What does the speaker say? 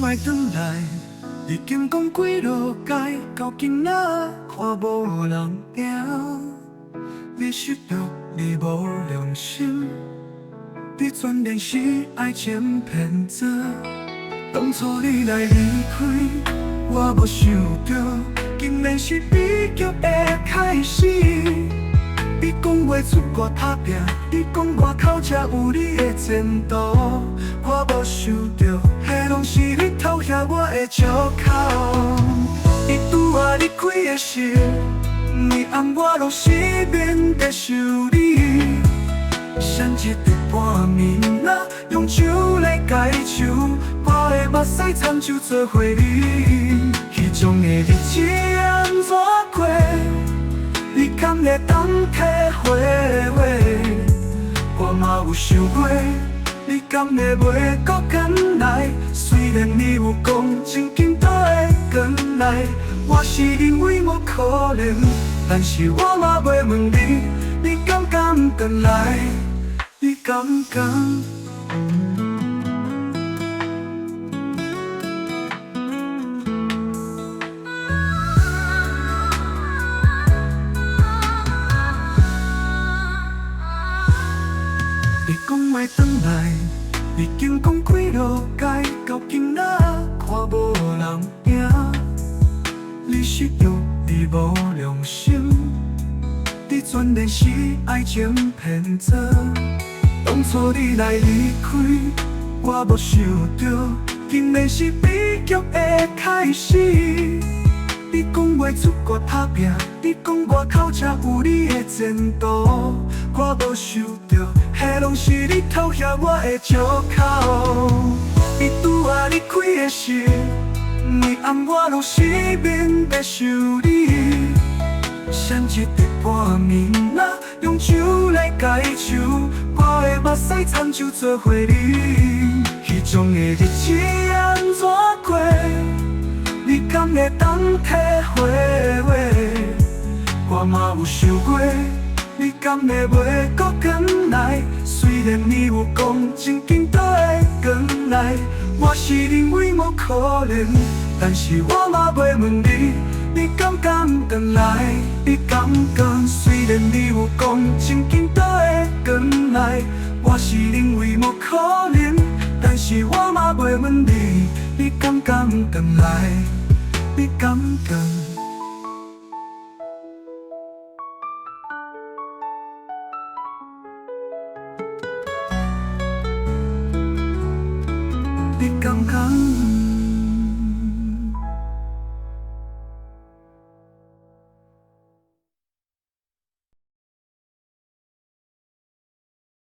莫转来，已经讲几落街，到今仔看无人行。你识着你无良心，你全然是爱情骗子。当初你来离开，我无想到，竟然是悲剧的开始。你讲袂出我打拼，你讲外口才有你的前途，我无想到，迄拢是你偷遐我的借口。伊拄仔离开的时，你按我拢失眠在想你，闪一滴半暝仔，用酒来解愁，我的目屎参酒做伙啉，迄种的日子安怎过？你敢会当体会？我嘛有想过，你敢会袂搁转来？虽然你有讲真紧就会转来，我是因为无可能，但是我嘛袂问你，你敢转来？你敢？你讲袂转来，已经讲几落街，到今仔看无人行。你识着你无良心，你全然是爱情骗子。当初你来离开，我无想到，竟然是悲剧的开始。你讲袂出我打拼，你讲外口才有你的前途，我无想到，迄拢是你偷遐我的借口。伊拄仔离开的时，你按我拢失眠在想你，闪一滴半暝仔，用酒来解愁，我的目屎参酒做伙啉，迄种的日子安怎过？你敢会当体会？我嘛有想过，你敢会袂搁转来？虽然你有讲真紧就会转来，我是因为无可能，但是我嘛袂问你，你敢转来？你敢？虽然你有讲真紧就会转来，我是因为无可能，但是我嘛袂问你，你敢转来？你敢？你敢？